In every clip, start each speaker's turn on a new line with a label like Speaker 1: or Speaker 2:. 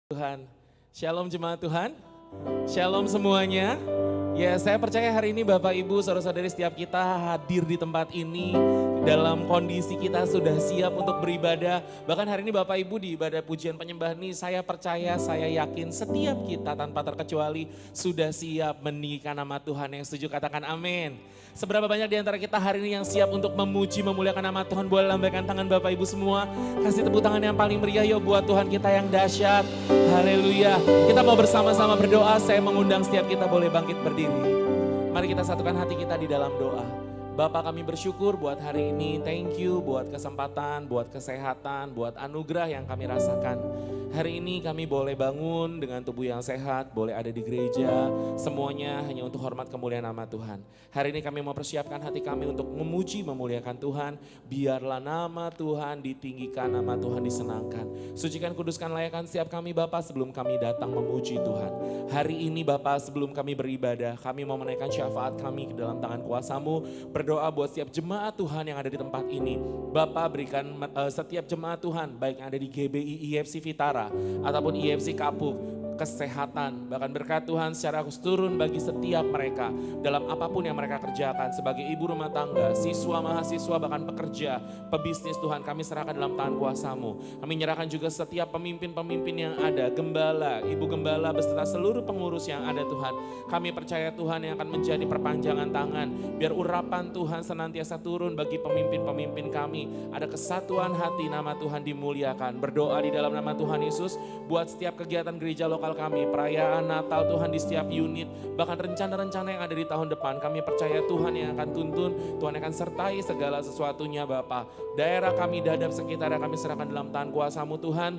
Speaker 1: Tuhan. Shalom jemaat Tuhan. Shalom semuanya. Ya, saya percaya hari ini Bapak Ibu, saudara-saudari setiap kita hadir di tempat ini dalam kondisi kita sudah siap untuk beribadah. Bahkan hari ini Bapak Ibu di ibadah pujian penyembahan ini saya percaya, saya yakin setiap kita tanpa terkecuali sudah siap meninggikan nama Tuhan. Yang setuju katakan amin. Seberapa banyak di antara kita hari ini yang siap untuk memuji, memuliakan nama Tuhan? Boleh lambaikan tangan Bapak Ibu semua. Kasih tepuk tangan yang paling meriah yuk buat Tuhan kita yang dahsyat. Haleluya. Kita mau bersama-sama berdoa. Saya mengundang setiap kita boleh bangkit berdiri. Mari kita satukan hati kita di dalam doa. Bapak, kami bersyukur buat hari ini. Thank you buat kesempatan, buat kesehatan, buat anugerah yang kami rasakan. Hari ini kami boleh bangun dengan tubuh yang sehat, boleh ada di gereja. Semuanya hanya untuk hormat kemuliaan nama Tuhan. Hari ini kami mau persiapkan hati kami untuk memuji, memuliakan Tuhan. Biarlah nama Tuhan ditinggikan, nama Tuhan disenangkan. Sucikan, kuduskan, layakkan setiap kami Bapak sebelum kami datang memuji Tuhan. Hari ini Bapak sebelum kami beribadah, kami mau menaikkan syafaat kami ke dalam tangan kuasa-Mu. Berdoa buat setiap jemaat Tuhan yang ada di tempat ini. Bapak berikan setiap jemaat Tuhan, baik yang ada di GBI IFC Vitara ataupun IFC Kapuk, kesehatan, bahkan berkat Tuhan secara khusus turun bagi setiap mereka dalam apapun yang mereka kerjakan sebagai ibu rumah tangga, siswa, mahasiswa, bahkan pekerja, pebisnis. Tuhan kami serahkan dalam tangan kuasa-Mu. Kami menyerahkan juga setiap pemimpin-pemimpin yang ada, gembala, ibu gembala beserta seluruh pengurus yang ada Tuhan. Kami percaya Tuhan yang akan menjadi perpanjangan tangan, biar urapan Tuhan senantiasa turun bagi pemimpin-pemimpin kami. Ada kesatuan hati, nama Tuhan dimuliakan. Berdoa di dalam nama Tuhan Yesus buat setiap kegiatan gereja lokal kami, perayaan Natal Tuhan di setiap unit, bahkan rencana-rencana yang ada di tahun depan. Kami percaya Tuhan yang akan tuntun, Tuhan akan sertai segala sesuatunya Bapa. Daerah kami, dadap sekitar kami serahkan dalam tangan kuasa-Mu Tuhan.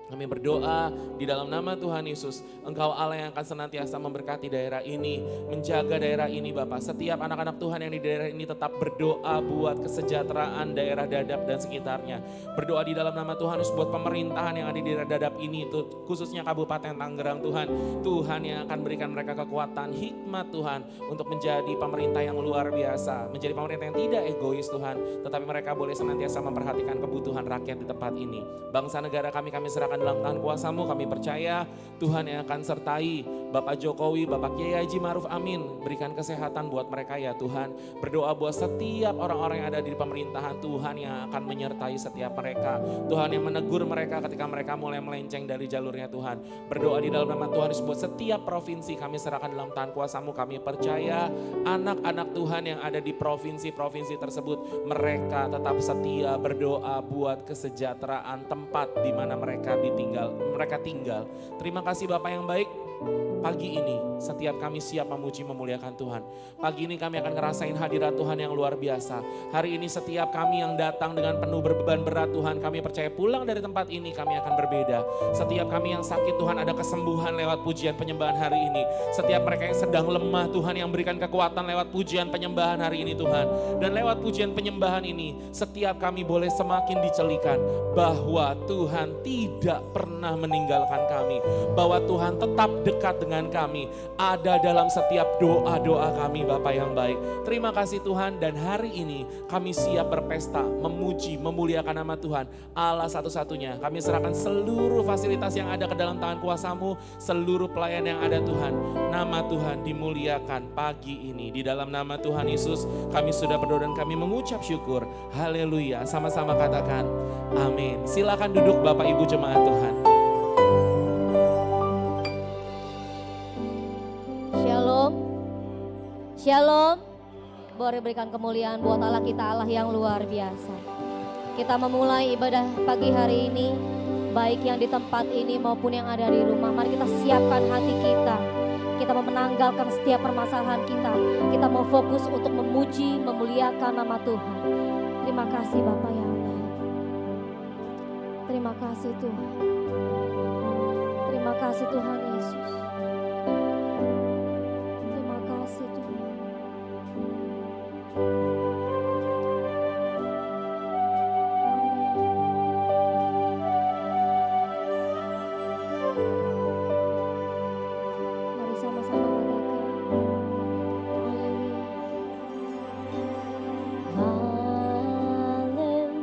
Speaker 1: Kami berdoa di dalam nama Tuhan Yesus. Engkau Allah yang akan senantiasa memberkati daerah ini, menjaga daerah ini Bapak. Setiap anak-anak Tuhan yang di daerah ini tetap berdoa buat kesejahteraan daerah Dadap dan sekitarnya. Berdoa di dalam nama Tuhan Yesus buat pemerintahan yang ada di daerah Dadap ini, khususnya Kabupaten Tangerang Tuhan. Tuhan yang akan berikan mereka kekuatan, hikmat Tuhan untuk menjadi pemerintah yang luar biasa. Menjadi pemerintah yang tidak egois Tuhan, tetapi mereka boleh senantiasa memperhatikan kebutuhan rakyat di tempat ini. Bangsa negara kami serahkan dalam tangan kuasa-Mu. Kami percaya Tuhan yang akan sertai Bapak Jokowi, Bapak Kiai Haji Ma'ruf Amin. Berikan kesehatan buat mereka ya Tuhan. Berdoa buat setiap orang-orang yang ada di pemerintahan, Tuhan yang akan menyertai setiap mereka. Tuhan yang menegur mereka ketika mereka mulai melenceng dari jalurnya Tuhan. Berdoa di dalam nama Tuhan buat setiap provinsi kami serahkan dalam tangan kuasa-Mu. Kami percaya anak-anak Tuhan yang ada di provinsi-provinsi tersebut, mereka tetap setia berdoa buat kesejahteraan tempat di mana mereka tinggal. Terima kasih Bapak yang baik. Pagi ini setiap kami siap memuji memuliakan Tuhan. Pagi ini kami akan ngerasain hadirat Tuhan yang luar biasa. Hari ini setiap kami yang datang dengan penuh beban berat Tuhan, kami percaya pulang dari tempat ini kami akan berbeda. Setiap kami yang sakit Tuhan ada kesembuhan lewat pujian penyembahan hari ini. Setiap mereka yang sedang lemah Tuhan yang berikan kekuatan lewat pujian penyembahan hari ini Tuhan. Dan lewat pujian penyembahan ini setiap kami boleh semakin dicelikan bahwa Tuhan tidak pernah meninggalkan kami. Bahwa Tuhan tetap dekat dengan kami, ada dalam setiap doa-doa kami Bapa yang baik. Terima kasih Tuhan, dan hari ini kami siap berpesta, memuji, memuliakan nama Tuhan, Allah satu-satunya. Kami serahkan seluruh fasilitas yang ada ke dalam tangan kuasa-Mu, seluruh pelayan yang ada Tuhan. Nama Tuhan dimuliakan pagi ini. Di dalam nama Tuhan Yesus kami sudah berdoa dan kami mengucap syukur. Haleluya, sama-sama katakan amin. Silakan duduk Bapak Ibu jemaat Tuhan.
Speaker 2: Shalom, boleh berikan kemuliaan buat Allah kita, Allah yang luar biasa. Kita memulai ibadah pagi hari ini, baik yang di tempat ini maupun yang ada di rumah. Mari kita siapkan hati kita. Kita mau menanggalkan setiap permasalahan kita. Kita mau fokus untuk memuji, memuliakan nama Tuhan. Terima kasih Bapa yang baik. Terima kasih Tuhan. Terima kasih Tuhan Yesus. Terima kasih Tuhan. Mari sama-sama katakan haleluya. Haleluya.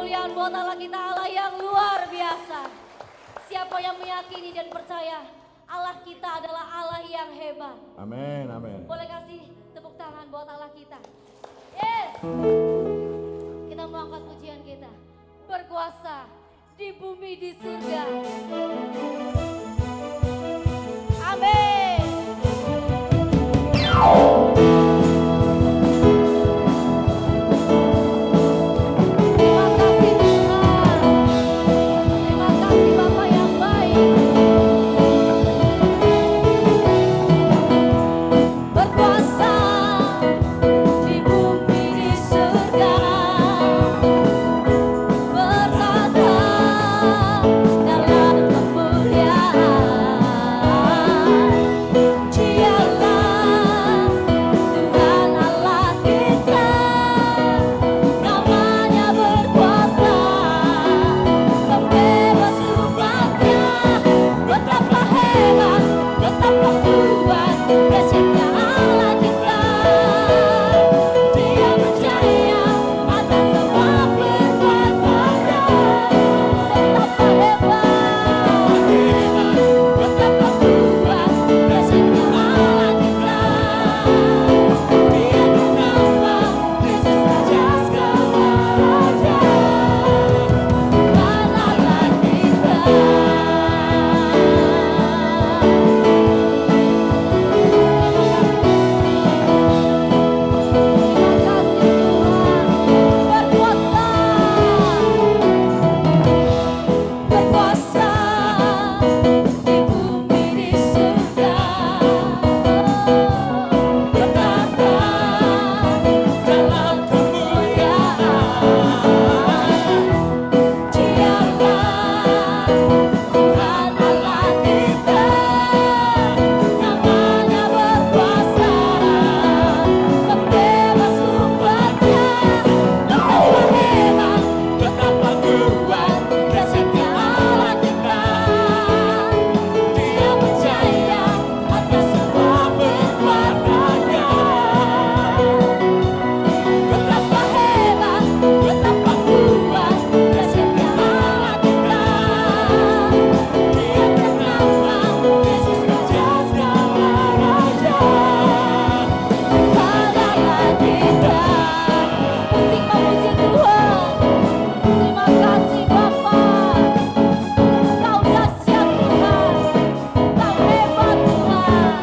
Speaker 2: kemuliaan buat Allah kita, Allah yang luar biasa. Siapa yang meyakini dan percaya Allah kita adalah Allah yang hebat.
Speaker 3: Amin, amin.
Speaker 2: Boleh kasih tepuk tangan buat Allah kita. Yes. Kita mau angkat pujian kita. Berkuasa di bumi di surga. Amin. Terima kasih Tuhan. Terima kasih Bapa yang baik. Berkuasa di bumi di surga, bertata dalam kemuliaan. Dialah Tuhan Allah kita, namanya berkuasa, pembebas umatnya. Betapa hebat, betapa kuat, dahsyatnya Allah kita. Dia berjaya atas semua perbuatannya. Betapa hebat, betapa kuat, dahsyatnya Allah kita. Dia bernama Yesus Raja segala raja. Tuhan Allah kita. Berkuasa di bumi di surga, bertata dalam kemuliaan. Dialah Tuhan Allah kita, namanya berkuasa, pembebas umatnya. Betapa hebat, betapa kuat, dahsyatnya Allah kita. Dia berjaya atas semua perbuatannya. Betapa hebat, betapa kuat, dahsyatnya Allah kita. Dia bernama Yesus Raja segala raja. Tuhan Allah kita. Musik memuji Tuhan. Terima kasih Bapa. Kau dahsyat Tuhan. Kau hebat Tuhan.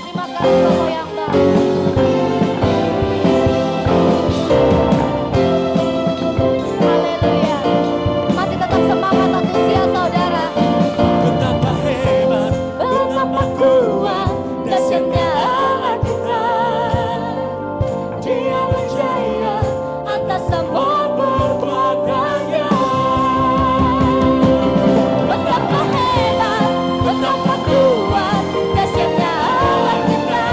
Speaker 2: Terima kasih Bapa yang baik. Haleluya. Masih tetap semangat antusias saudara.
Speaker 1: Betapa hebat,
Speaker 2: Betapa kuat, dahsyatnya Allah kita. Dia berjaya atas semua perbuatannya. Betapa hebat, betapa kuat, dahsyatnya Allah kita.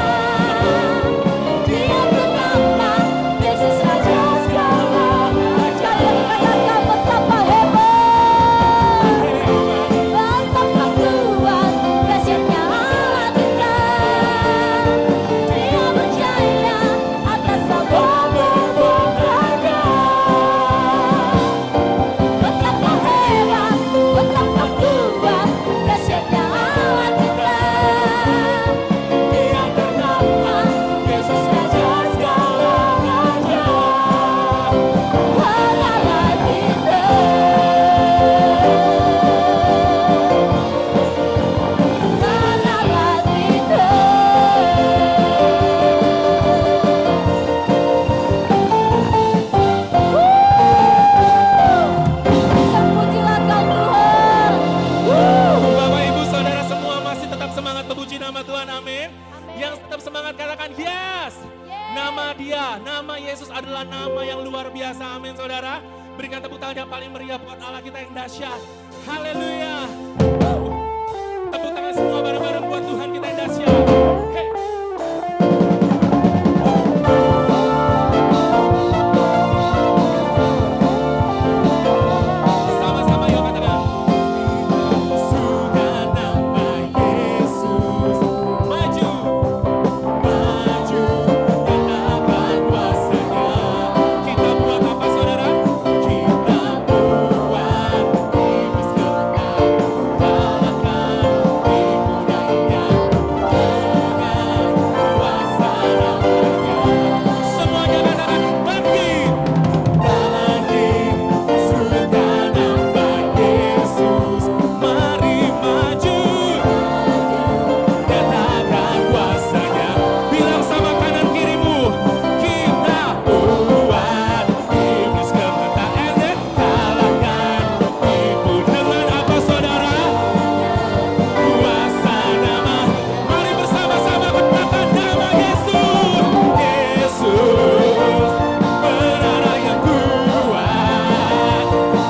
Speaker 2: Dia bernama Yesus Raja segala raja. Sekali lagi katakan betapa hebat, betapa kuat, dahsyatnya Allah kita. Dia berjaya atas semua perbuatannya. Betapa hebat, betapa kuat, dahsyatnya Allah kita. Dia bernama Yesus Raja segala raja. Tuhan Allah kita. Tuhan Allah kita. Terpujilah Kau Tuhan.
Speaker 1: Bapak Ibu Saudara semua masih tetap semangat memuji nama Tuhan, amin.
Speaker 2: Amin.
Speaker 1: Yang tetap semangat katakan yes. Nama dia, nama Yesus adalah nama yang luar biasa, amin saudara. Berikan tepuk tangan yang paling meriah buat Allah kita yang dahsyat. Haleluya. Tepuk tangan semua bareng-bareng buat Tuhan kita yang dahsyat. Hey. Sama-sama yuk katakan. Sudah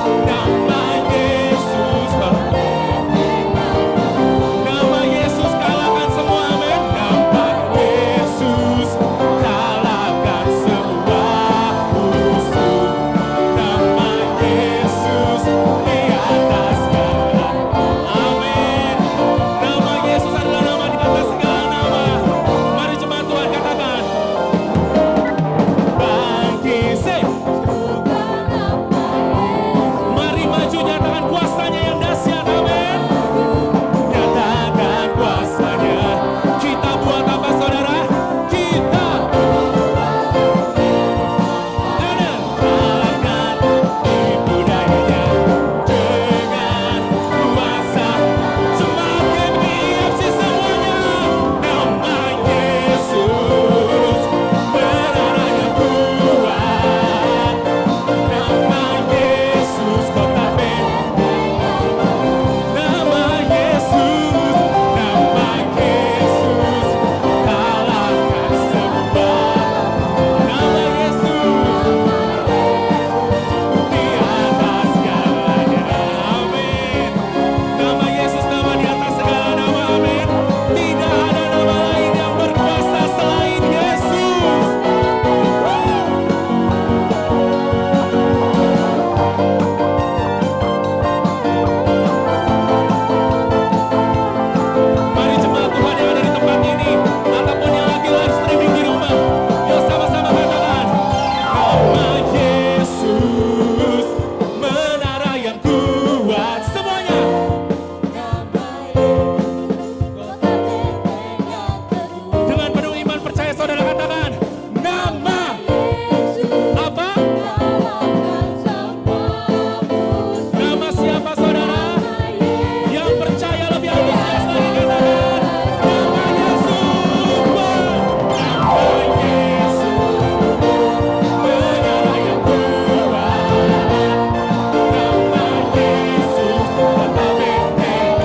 Speaker 1: Nama Yesus. Nama Yesus kalahkan semua, amin. Nama Yesus kalahkan semua musuh. Nama Yesus di atas segala, amin. Nama Yesus adalah nama di atas segala nama. Mari jemaat Tuhan katakan. Bangkit. Mari maju nyatakan kuasanya yang dahsyat, amin. Nyatakan kuasanya. Kita buat apa saudara? Kita kalahkan tipu dayanya dengan kuasa. Semakin IFC semuanya. Nama Yesus berada yang kuat. Nama Yesus kota benteng. Nama Yesus kalahkan semua. Nama Yesus di atas segalanya, amin. Nama Yesus nama di atas segala nama, amin. Tidak ada nama lain yang berkuasa selain Yesus. Mari jemaat Tuhan yang ada di tempat ini ataupun yang lagi live streaming di rumah, yuk sama-sama katakan. Nama Yesus menara yang kuat. Semuanya. Dengan penuh iman percaya saudara katakan. Nama apa? Nama siapa saudara? Yang percaya lebih antusias lagi katakan. Nama Yesus. Nama Yesus menara yang kuat. Nama Yesus kota benteng.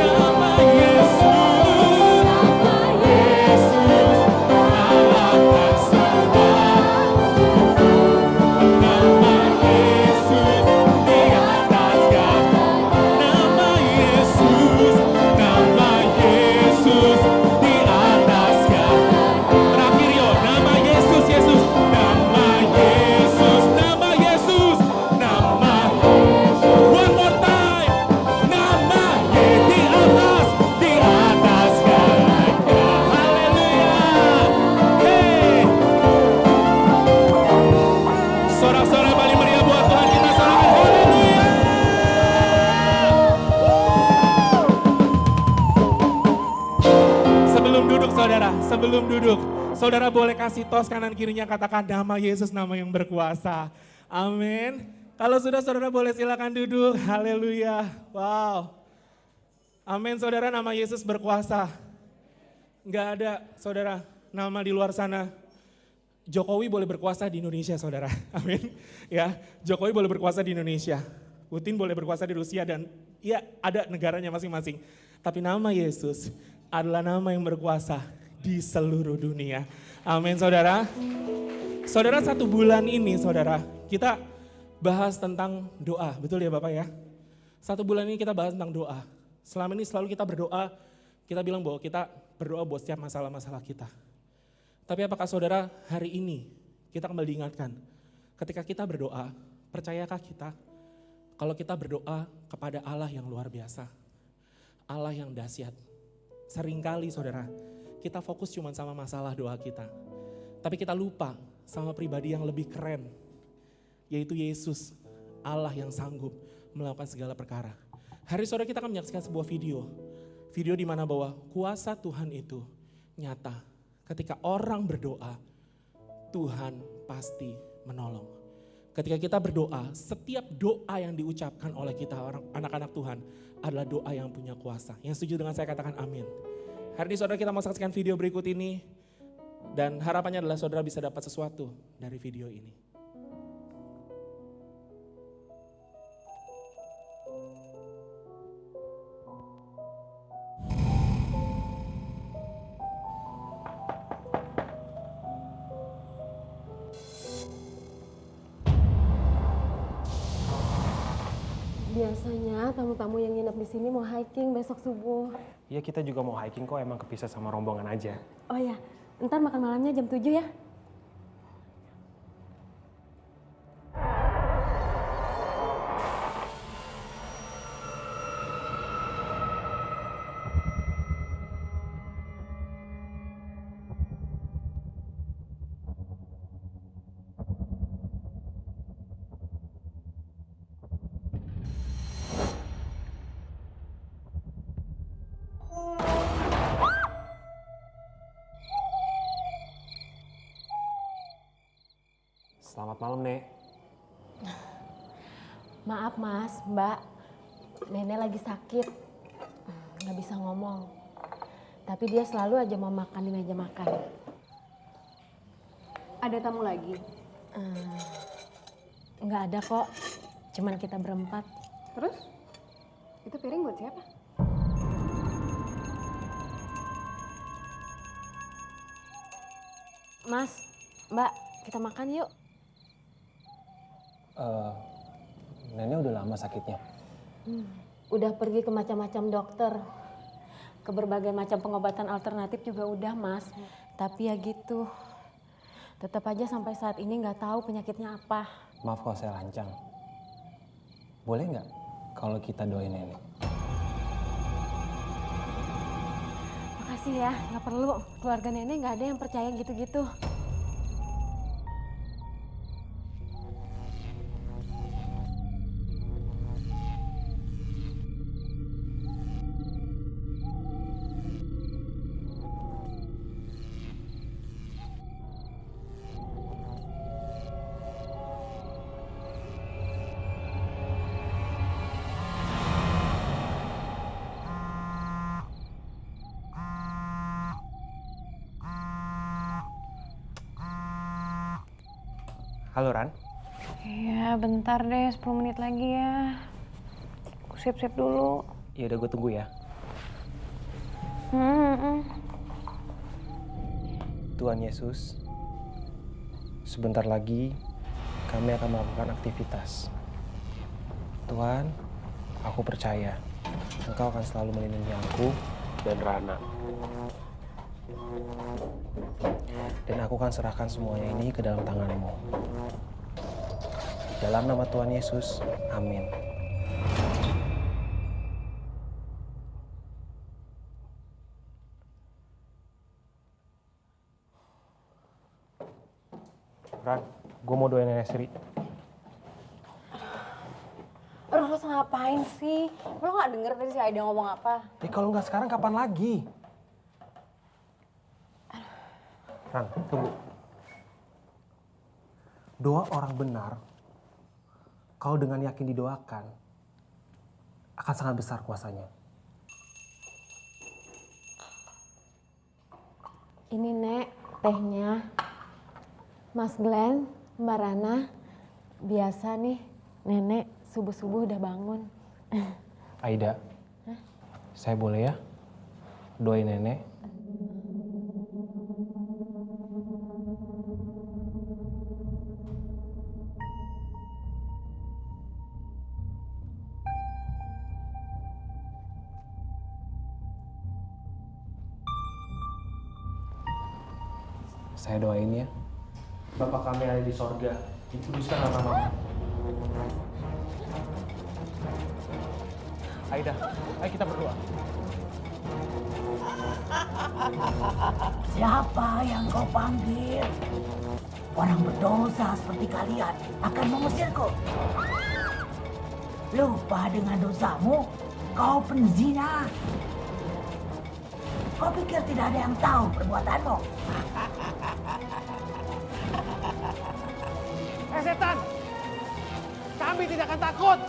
Speaker 1: Nama Yesus kalahkan semua. Nama Yesus di atas segala. Nama Yesus di atas segala. Terakhir yo, nama Yesus, Yesus. Nama Yesus, nama Yesus. Nama one more time. Nama di atas segalanya. Haleluya. Hey. Sorak-sorak paling meriah buat Tuhan kita sorakan. Haleluya. Sebelum duduk saudara boleh kasih tos kanan kirinya katakan nama Yesus nama yang berkuasa. Amin. Kalau sudah saudara boleh silakan duduk. Haleluya. Wow. Amin saudara, nama Yesus berkuasa. Enggak ada saudara nama di luar sana. Jokowi boleh berkuasa di Indonesia saudara. Amin. Ya, Jokowi boleh berkuasa di Indonesia. Putin boleh berkuasa di Rusia dan ya ada negaranya masing-masing. Tapi nama Yesus adalah nama yang berkuasa di seluruh dunia. Amin saudara. Saudara, 1 bulan ini saudara kita bahas tentang doa. Betul ya Bapak ya? 1 bulan ini kita bahas tentang doa. Selama ini selalu kita berdoa, kita bilang bahwa kita berdoa buat setiap masalah-masalah kita. Tapi apakah saudara hari ini kita kembali diingatkan, ketika kita berdoa, percayakah kita kalau kita berdoa kepada Allah yang luar biasa, Allah yang dahsyat. Seringkali saudara, kita fokus cuma sama masalah doa kita. Tapi kita lupa sama pribadi yang lebih keren, yaitu Yesus, Allah yang sanggup melakukan segala perkara. Hari saudara kita akan menyaksikan sebuah video di mana bahwa kuasa Tuhan itu nyata. Ketika orang berdoa, Tuhan pasti menolong. Ketika kita berdoa, setiap doa yang diucapkan oleh kita anak-anak Tuhan adalah doa yang punya kuasa. Yang setuju dengan saya katakan amin. Hari ini saudara kita mau saksikan video berikut ini. Dan harapannya adalah saudara bisa dapat sesuatu dari video ini.
Speaker 3: Biasanya tamu-tamu yang nginep di sini mau hiking besok subuh.
Speaker 4: Iya kita juga mau hiking kok, emang kepisah sama rombongan aja.
Speaker 3: Oh ya, ntar makan malamnya jam 7 ya.
Speaker 4: Selamat malam, Nek.
Speaker 3: Maaf mas, mbak. Nenek lagi sakit. Nggak bisa ngomong. Tapi dia selalu aja mau makan di meja makan.
Speaker 5: Ada tamu lagi?
Speaker 3: Nggak ada kok. Cuman kita berempat.
Speaker 5: Terus? Itu piring buat siapa?
Speaker 3: Mas, mbak, kita makan yuk.
Speaker 4: Nenek udah lama sakitnya.
Speaker 3: Udah pergi ke macam-macam dokter. Ke berbagai macam pengobatan alternatif juga udah mas. Tapi ya gitu. Tetap aja sampai saat ini nggak tahu penyakitnya apa.
Speaker 4: Maaf kalau saya lancang. Boleh nggak kalau kita doain nenek?
Speaker 3: Makasih ya, nggak perlu. Keluarga nenek nggak ada yang percaya gitu-gitu.
Speaker 4: Halo, Ran.
Speaker 5: Iya, bentar deh, 10 menit lagi ya. Aku siap-siap dulu.
Speaker 4: Ya udah gue tunggu ya. Tuhan Yesus, sebentar lagi kami akan melakukan aktivitas. Tuhan, aku percaya Engkau akan selalu melindungi aku dan Rana. Dan aku akan serahkan semuanya ini ke dalam tangan-Mu. Dalam nama Tuhan Yesus, amin. Ran, gue mau doain Nenek Sri.
Speaker 5: Aduh, lo ngapain sih? Lo gak denger tadi si Aida ngomong apa?
Speaker 4: Kalau nggak sekarang kapan lagi? Ran, tunggu. Doa orang benar, kalau dengan yakin didoakan, akan sangat besar kuasanya.
Speaker 3: Ini Nek, tehnya. Mas Glenn, Mbak Rana, biasa nih nenek subuh-subuh udah bangun.
Speaker 4: Aida, saya boleh ya doain nenek? Saya doain ya. Bapak kami ada di sorga, dikuduskan nama-Mu. Aida, ayo kita berdoa.
Speaker 6: Siapa yang kau panggil? Orang berdosa seperti kalian akan mengusirku. Lupa dengan dosamu, kau penzina. Kau pikir tidak ada yang tahu perbuatanmu?
Speaker 4: Setan, kami tidak akan takut.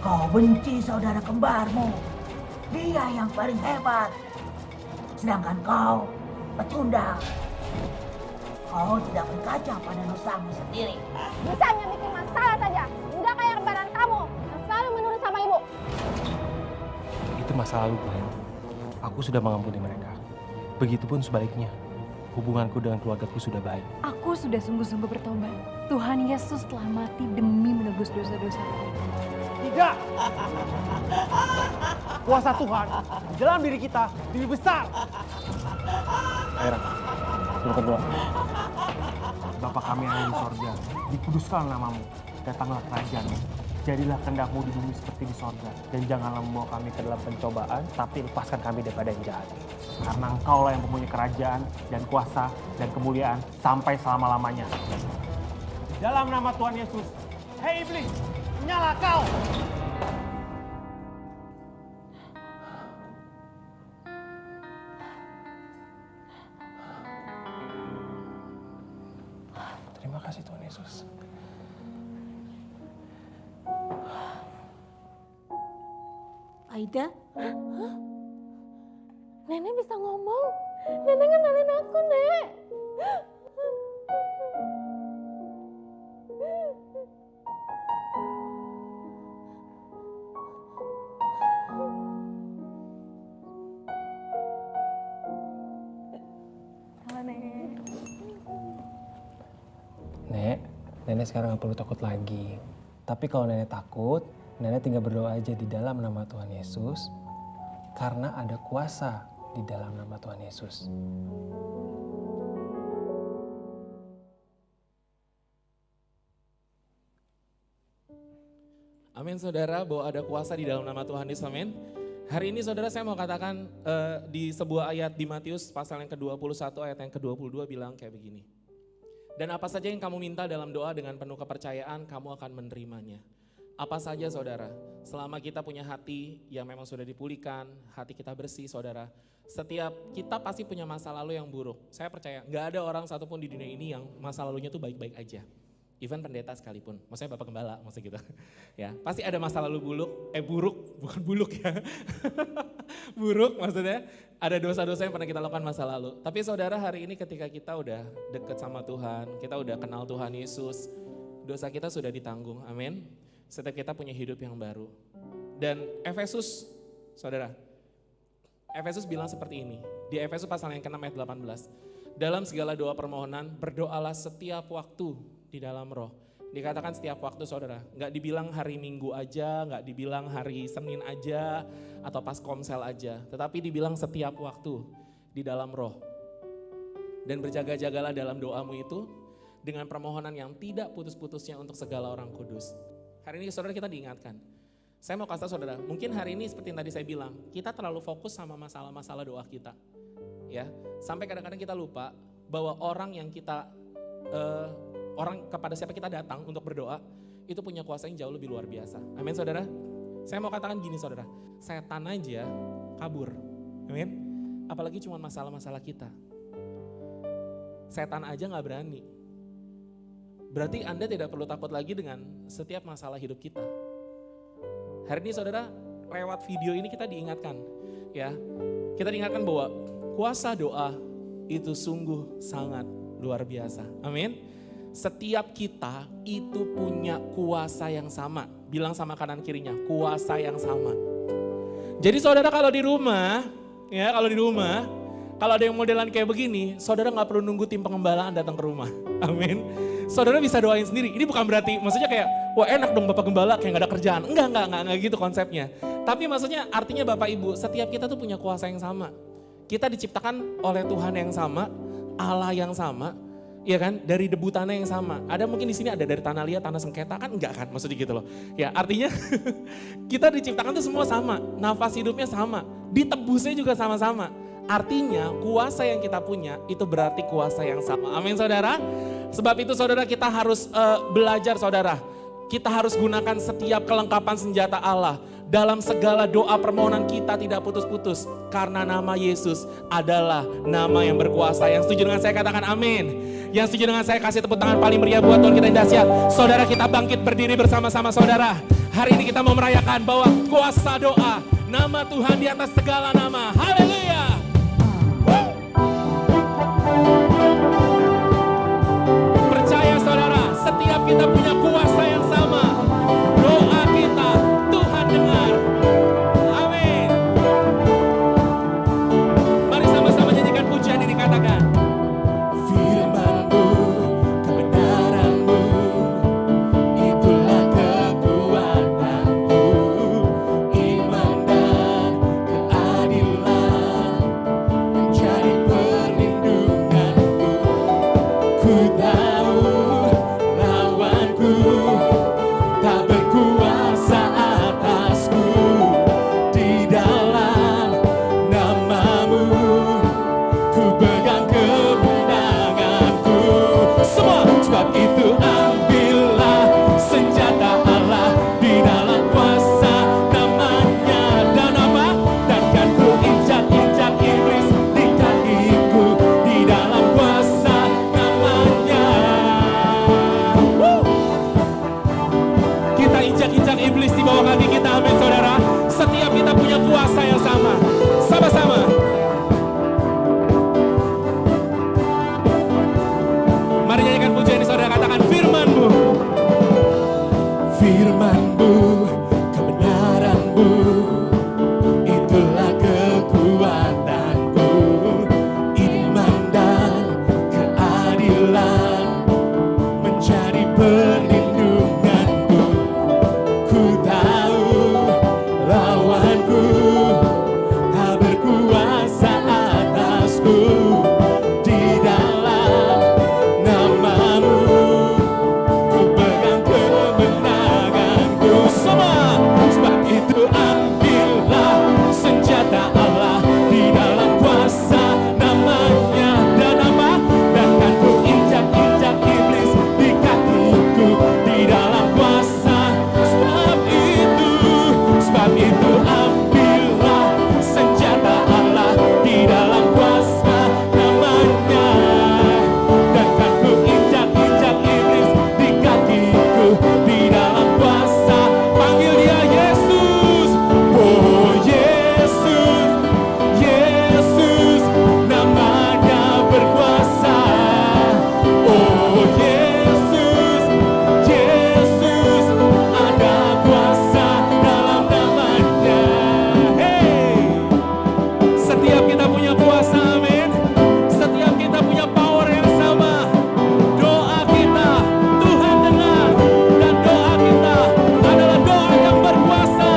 Speaker 6: Kau benci saudara kembarmu. Dia yang paling hebat. Sedangkan kau pecundang. Kau tidak berkaca pada dosamu sendiri.
Speaker 7: Bisanya bikin masalah saja. Enggak kayak kembaran kamu yang selalu menurut sama ibu.
Speaker 4: Itu masa lalu, Glenn. Aku sudah mengampuni mereka. Begitupun sebaliknya. hubunganku dengan keluargaku sudah baik.
Speaker 5: Aku sudah sungguh-sungguh bertobat. Tuhan Yesus telah mati demi menebus dosa-dosaku.
Speaker 4: Tidak! Kuasa Tuhan di dalam diri kita lebih besar. Ayo Raka, kita berdoa. Bapa kami yang ada di sorga, dikuduskan namamu, datanglah kerajaan-Mu. Jadilah kehendak-Mu di bumi seperti di sorga. Dan janganlah membawa kami ke dalam pencobaan, tapi lepaskan kami daripada yang jahat. Karena Engkaulah yang mempunyai kerajaan dan kuasa dan kemuliaan sampai selama-lamanya. Dalam nama Tuhan Yesus, hei iblis, nyala kau! Terima kasih Tuhan Yesus.
Speaker 3: Aida? Nenek bisa ngomong. Nenek kenalin aku, Nek.
Speaker 4: Nek, nenek sekarang gak perlu takut lagi. Tapi kalau nenek takut, nenek tinggal berdoa aja di dalam nama Tuhan Yesus. Karena ada kuasa di dalam nama Tuhan Yesus.
Speaker 1: Amin saudara, bahwa ada kuasa di dalam nama Tuhan Yesus, amin. Hari ini saudara saya mau katakan di sebuah ayat di Matius pasal yang ke-21 ayat yang ke-22 bilang kayak begini. Dan apa saja yang kamu minta dalam doa dengan penuh kepercayaan, kamu akan menerimanya. Apa saja saudara, selama kita punya hati yang memang sudah dipulihkan, hati kita bersih saudara. Setiap kita pasti punya masa lalu yang buruk. Saya percaya gak ada orang satupun di dunia ini yang masa lalunya tuh baik-baik aja. Even pendeta sekalipun, maksudnya Bapak Gembala, maksudnya gitu. Ya, pasti ada masa lalu buruk, bukan buluk ya. Buruk maksudnya, ada dosa-dosa yang pernah kita lakukan masa lalu. Tapi saudara hari ini ketika kita udah deket sama Tuhan, kita udah kenal Tuhan Yesus, dosa kita sudah ditanggung, amin. Setiap kita punya hidup yang baru. Dan Efesus, saudara, Efesus bilang seperti ini, di Efesus pasal yang ke-6 ayat 18. Dalam segala doa permohonan, berdoalah setiap waktu di dalam roh. Dikatakan setiap waktu saudara, gak dibilang hari Minggu aja, gak dibilang hari Senin aja, atau pas komsel aja. Tetapi dibilang setiap waktu di dalam roh. Dan berjaga-jagalah dalam doamu itu, dengan permohonan yang tidak putus-putusnya untuk segala orang kudus. Hari ini saudara kita diingatkan. Saya mau kasih tahu saudara, mungkin hari ini seperti yang tadi saya bilang, kita terlalu fokus sama masalah-masalah doa kita. Ya, sampai kadang-kadang kita lupa bahwa orang yang kita orang kepada siapa kita datang untuk berdoa, itu punya kuasa yang jauh lebih luar biasa. Amin saudara. Saya mau katakan gini saudara, setan aja kabur. Amin. Apalagi cuma masalah-masalah kita. Setan aja gak berani. Berarti Anda tidak perlu takut lagi dengan setiap masalah hidup kita. Hari ini saudara, lewat video ini kita diingatkan. Ya, kita diingatkan bahwa kuasa doa itu sungguh sangat luar biasa. Amin. Setiap kita itu punya kuasa yang sama. Bilang sama kanan kirinya, kuasa yang sama. Jadi saudara kalau di rumah, kalau ada yang modelan kayak begini, saudara gak perlu nunggu tim pengembalaan datang ke rumah. Amin. Saudara bisa doain sendiri. Ini bukan berarti, maksudnya kayak, wah enak dong Bapak Gembala kayak gak ada kerjaan. Enggak gitu konsepnya. Tapi maksudnya artinya Bapak Ibu, setiap kita tuh punya kuasa yang sama. Kita diciptakan oleh Tuhan yang sama, Allah yang sama. Iya kan, dari debu tanah yang sama. Ada mungkin di sini ada dari tanah liat, tanah sengketa kan enggak kan, maksudnya gitu loh. Ya artinya kita diciptakan tuh semua sama, nafas hidupnya sama, ditebusnya juga sama-sama. Artinya kuasa yang kita punya itu berarti kuasa yang sama. Amin saudara. Sebab itu saudara kita harus belajar saudara. Kita harus gunakan setiap kelengkapan senjata Allah. Dalam segala doa permohonan kita tidak putus-putus. Karena nama Yesus adalah nama yang berkuasa. Yang setuju dengan saya katakan amin. Yang setuju dengan saya kasih tepuk tangan paling meriah buat Tuhan kita yang dahsyat. Saudara kita bangkit berdiri bersama-sama saudara. Hari ini kita mau merayakan bahwa kuasa doa. Nama Tuhan di atas segala nama. Haleluya. Percaya saudara, setiap kita punya kuasa yang sama. Doa kita, Tuhan dengar. Amin. Mari sama-sama nyanyikan pujian ini katakan. injak iblis di bawah kaki kita, amin saudara. Setiap kita punya kuasa yang sama. Sama-sama. Mari nyanyikan pujian ini saudara, katakan firman-Mu. Firman-Mu, kebenaran-Mu, itulah kekuatanku. Iman dan keadilan menjadi perlindunganku. Ku tahu lawanku tak berkuasa atasku. Di dalam nama-Mu ku pegang kemenanganku. Semua sebab itu ambillah senjata Allah di dalam kuasa namanya. Dan apa? Dan kan ku injak-injak iblis di kakiku di dalam kuasa. Sebab itu ambillah senjata Allah di dalam kuasa namanya. Dan kan ku injak-injak iblis di kakiku di dalam kuasa. Panggil dia Yesus. Oh Yesus, Yesus namanya berkuasa. Oh Yesus, Yesus ada kuasa dalam namanya. Hey, setiap kita punya kuasa, amin. Setiap kita punya power yang sama. Doa kita Tuhan dengar, dan doa kita adalah doa yang berkuasa.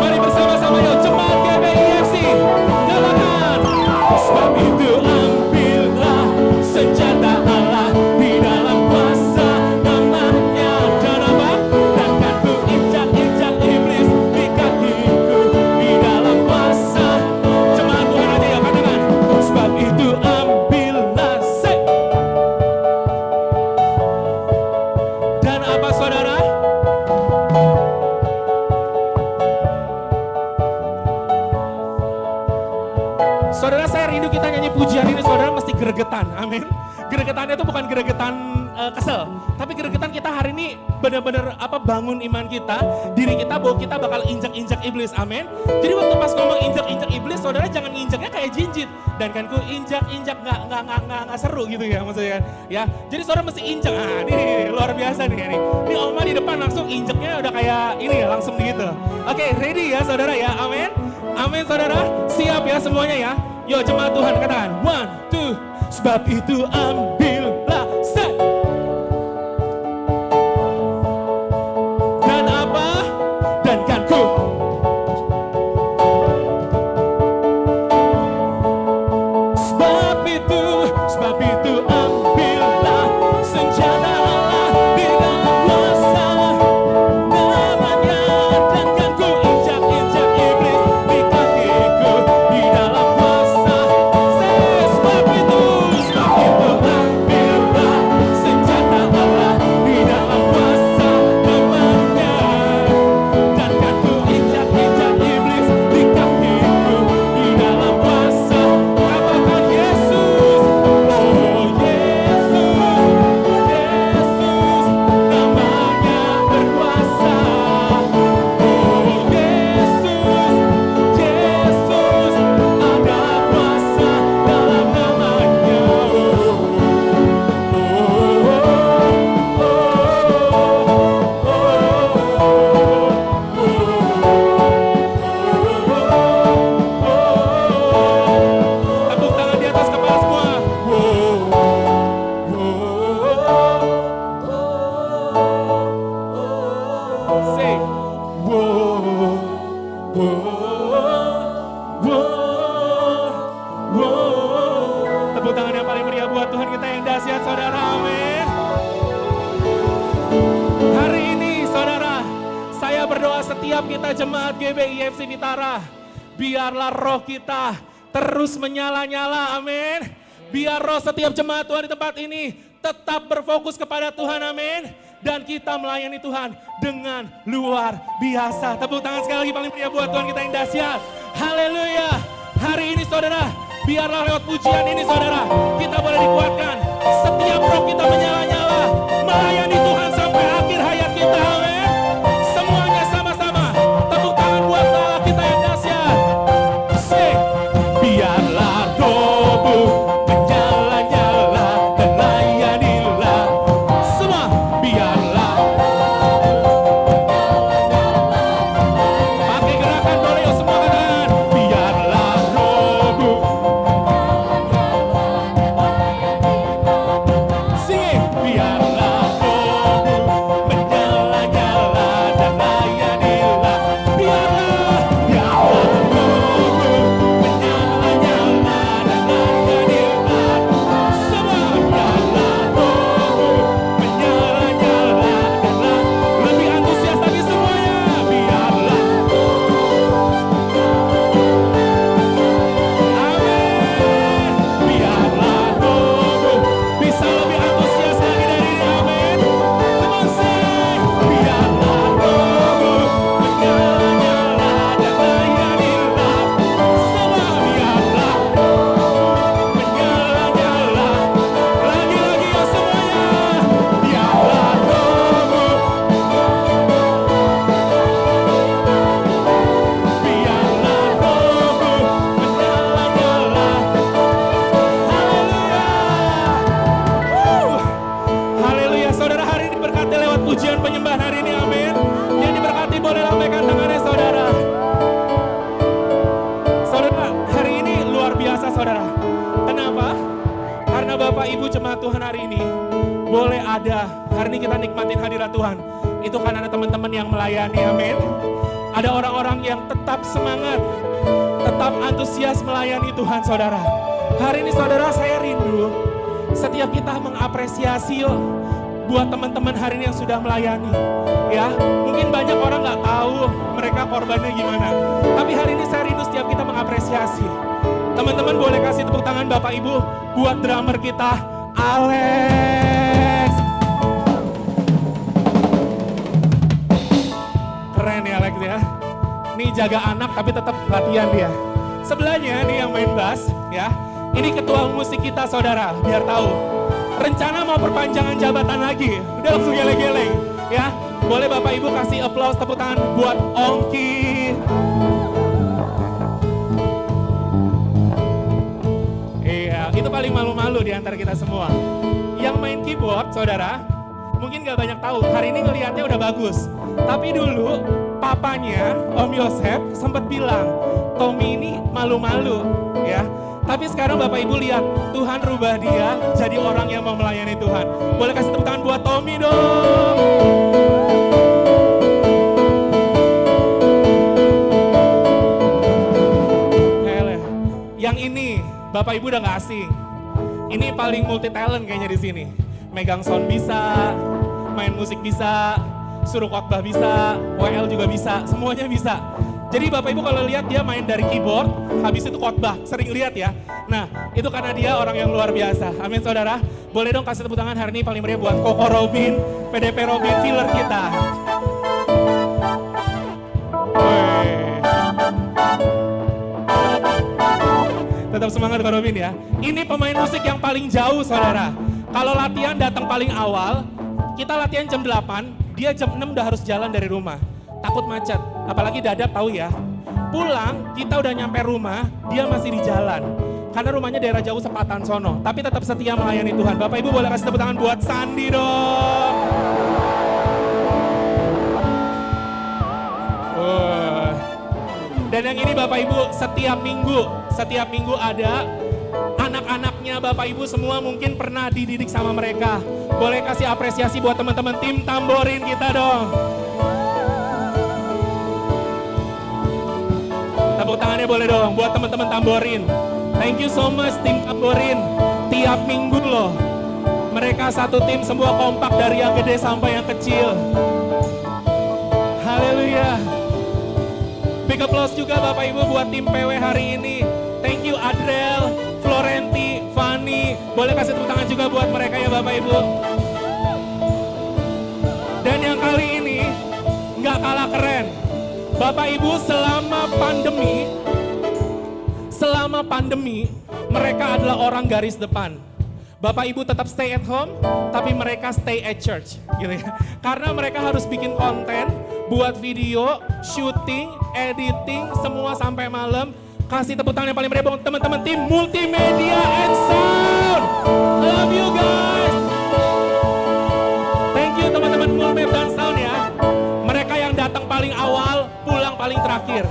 Speaker 1: Mari bersama-sama yuk, jemaat GBIFC, katakan. Sebab itu ambillah senjata Allah di dalam kuasa namanya. Dan apa? Dan kan ku injak-injak iblis di kakiku di dalam kuasa. Jemaat Tuhan aja ya, katakan. Sebab itu ambillah dan apa saudara? Saudara, saya rindu kita nyanyi pujian ini, saudara mesti gregetan, amin. Gregetannya itu bukan gregetan kesel, tapi gregetan kita hari ini benar-benar bangun iman kita, diri kita bahwa kita bakal injak-injak iblis, amin. Jadi waktu pas ngomong injak-injak iblis, saudara jangan injaknya kayak jinjit. Dan kan ku injak-injak nggak seru gitu ya maksudnya kan. Ya, jadi saudara mesti injak. Nah, ini luar biasa nih. Ini Oma di depan langsung injaknya udah kayak ini ya, langsung gitu. Oke, ready ya saudara ya, amin. Amin saudara, siap ya semuanya ya. Yo jemaat Tuhan katakan, 1, 2. Sebab itu ambillah set. Dan apa? Dan kan ku. Sebab itu ambillah senjata Allah di dalam kuasa namanya. Dan kan ku injak-injak iblis di kakiku di dalam kuasa. Sebab itu ambillah senjata Allah di dalam kuasa namanya. Dan kan ku injak-injak iblis di kakiku di dalam kuasa. Katakan Yesus, oh Yesus, Yesus namanya berkuasa. Oh Yesus, Yesus ada kuasa dalam namanya. Tepuk tangan di atas kepala semua. Say, tepuk tangan yang paling meriah buat Tuhan kita yang dahsyat, saudara, amin. Hari ini, saudara, saya berdoa setiap kita jemaat GBIFC Vitara, biarlah roh kita terus menyala-nyala, amin. Biar roh setiap jemaat Tuhan di tempat ini tetap berfokus kepada Tuhan, amin. dan kita melayani Tuhan dengan luar biasa. Tepuk tangan sekali lagi paling meriah buat Tuhan kita yang dahsyat. Haleluya. Hari ini saudara, biarlah lewat pujian ini saudara, kita boleh dikuatkan. Setiap roh kita menyala-nyala, melayani Tuhan sampai akhir hayat kita. Amin. Semuanya sama-sama. Tepuk tangan buat Allah kita yang dahsyat. Sing. Biarlah rohmu menyala-nyala dan layanilah. Semua biarlah. Pakai gerakan boleh yuk semua katakan. Biarlah rohmu. Sing. Biarlah rohmu menyala-nyala dan layanilah. Biarlah rohmu menyala-nyala dan layanilah. Semua biarlah rohmu menyala-nyala dan lebih antusias lagi semuanya. Biarlah. Amin. Biarlah rohmu bisa lebih antusias lagi dari ini. Amin. Come on, sing. Biarlah rohmu menyala-nyala dan layanilah. Semua biarlah menyala-nyala. Lagi-lagi ya semuanya. Biarlah rohmu. Biarlah rohmu menyala-nyala. Haleluya. Haleluya. Saudara, hari ini diberkati lewat pujian penyembahan hari ini. Amin. Yang diberkati boleh lambaikan tangannya saudara. Saudara, hari ini luar biasa saudara. Kenapa? Karena Bapak Ibu jemaat Tuhan hari ini boleh ada. Hari ini kita nikmatin hadirat Tuhan. Itu kan ada teman-teman yang melayani. Amin. Ada orang-orang yang tetap semangat, tetap antusias melayani Tuhan saudara. Hari ini saudara, saya rindu setiap kita mengapresiasi yuk buat teman-teman hari ini yang sudah melayani. Ya, mungkin banyak orang nggak tahu mereka korbannya gimana. Tapi hari ini saya rindu setiap kita mengapresiasi. Teman-teman boleh kasih tepuk tangan Bapak Ibu buat drummer kita, Alex. Keren ya Alex ya. Nih jaga anak tapi tetap latihan dia. Sebelahnya nih yang main bass ya. Ini ketua musik kita saudara, biar tahu. Rencana mau perpanjangan jabatan lagi. Udah langsung geleng-geleng ya. Boleh Bapak Ibu kasih applause tepuk tangan buat Ongki. Iya, itu paling malu-malu di antara kita semua. Yang main keyboard saudara, mungkin gak banyak tahu. Hari ini ngelihatnya udah bagus. Tapi dulu papanya Om Yosef sempat bilang, Tommy ini malu-malu ya. Tapi sekarang Bapak Ibu lihat, Tuhan rubah dia jadi orang yang mau melayani Tuhan. Boleh kasih tepuk tangan buat Tommy dong. Yang ini Bapak Ibu udah gak asing. Ini paling multi talent kayaknya di sini. Megang sound bisa, main musik bisa, suruh khotbah bisa, WL juga bisa, semuanya bisa. Jadi Bapak Ibu kalau lihat dia main dari keyboard, habis itu khotbah, sering lihat ya. Nah, itu karena dia orang yang luar biasa. Amin saudara. Boleh dong kasih tepuk tangan hari ini paling meriah buat Koko Robin, PDP Robin, filler kita. Wey. Tetap semangat Koko Robin ya. Ini pemain musik yang paling jauh saudara. Kalau latihan datang paling awal, kita latihan jam 8, dia jam 6 udah harus jalan dari rumah. Takut macet, apalagi Dadap tahu ya. Pulang, kita udah nyampe rumah, dia masih di jalan. Karena rumahnya daerah jauh Sepatan sono, tapi tetap setia melayani Tuhan. Bapak Ibu boleh kasih tepuk tangan buat Sandi dong. Dan yang ini Bapak Ibu setiap minggu ada anak-anaknya Bapak Ibu semua mungkin pernah dididik sama mereka. Boleh kasih apresiasi buat teman-teman tim tamborin kita dong. Tepuk tangannya boleh dong buat teman-teman tamborin. Thank you so much tim tamborin. Tiap minggu loh. Mereka satu tim semua kompak dari yang gede sampai yang kecil. Haleluya. Big applause juga Bapak Ibu buat tim PW hari ini. Thank you Adrel, Florenti, Fanny. Boleh kasih tepuk tangan juga buat mereka ya Bapak Ibu. kali ini nggak kalah keren. Bapak Ibu, selama pandemi mereka adalah orang garis depan. Bapak Ibu tetap stay at home, tapi mereka stay at church, gitu ya. Karena mereka harus bikin konten, buat video, shooting, editing, semua sampai malam. Kasih tepuk tangan yang paling meriah buat teman-teman tim Multimedia and Sound. Love you guys. Thank you teman-teman Multimedia dan Sound ya. Mereka yang datang paling awal, pulang paling terakhir.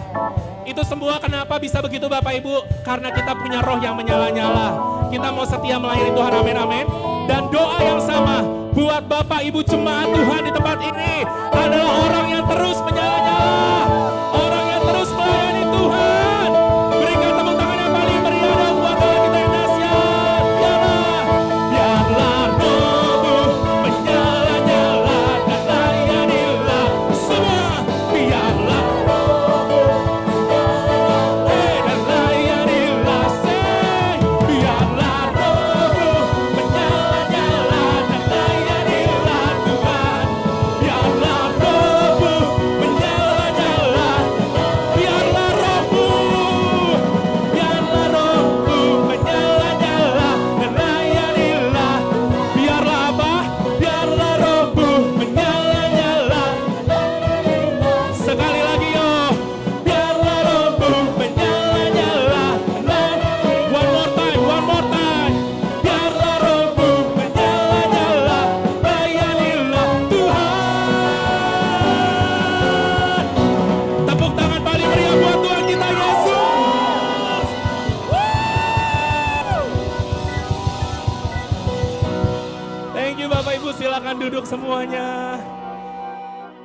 Speaker 1: Itu semua kenapa bisa begitu Bapak Ibu? Karena kita punya roh yang menyala-nyala. Kita mau setia melayani Tuhan, amin amin. Dan doa yang sama buat Bapak Ibu jemaat Tuhan di tempat ini adalah orang yang terus menyala-nyala. Orang yang terus melayani Tuhan. Berikan tepuk tangan yang paling meriah dan buat doa kita yang dahsyat. Biarlah rohmu menyala-nyala dan layanilah semua. Biarlah dan layanilah biarlah rohmu menyala-nyala dan layanilah Tuhan. Biarlah rohmu menyala-nyala, biarlah rohmu menyala-nyala dan layanilah. Biarlah apa? Biarlah rohmu menyala-nyala. Sekali lagi yo, biarlah rohmu menyala-nyala. One more time. Biarlah rohmu menyala-nyala, layanilah Tuhan. Tepuk tangan paling meriah buat Tuhan kita Yesus. Thank you Bapak Ibu, silakan duduk semuanya.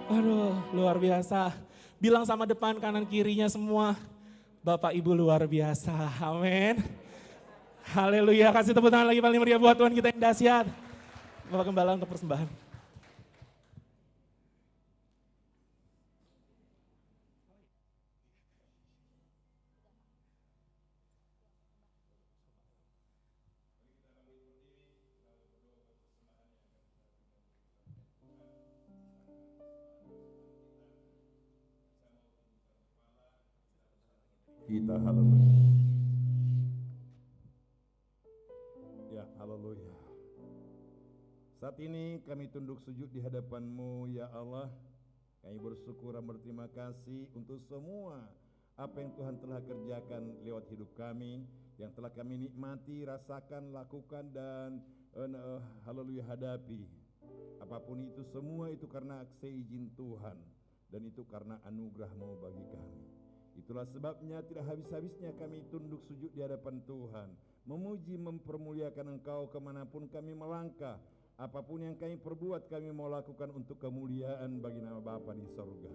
Speaker 1: Aduh, luar biasa. Bilang sama depan, kanan, kirinya semua. Bapak Ibu luar biasa, amin. Haleluya, kasih tepuk tangan lagi paling meriah buat Tuhan kita yang dahsyat. Bapak Gembala untuk persembahan.
Speaker 8: Kita haleluya. Ya haleluya. Saat ini kami tunduk sujud di hadapan-Mu ya Allah. Kami bersyukur dan berterima kasih untuk semua apa yang Tuhan telah kerjakan lewat hidup kami, yang telah kami nikmati, rasakan, lakukan dan haleluya hadapi. Apapun itu, semua itu karena seizin Tuhan dan itu karena anugerah-Mu bagi kami. Itulah sebabnya tidak habis-habisnya kami tunduk sujud di hadapan Tuhan, memuji mempermuliakan Engkau kemanapun kami melangkah. Apapun yang kami perbuat, kami mau lakukan untuk kemuliaan bagi nama Bapa di sorga.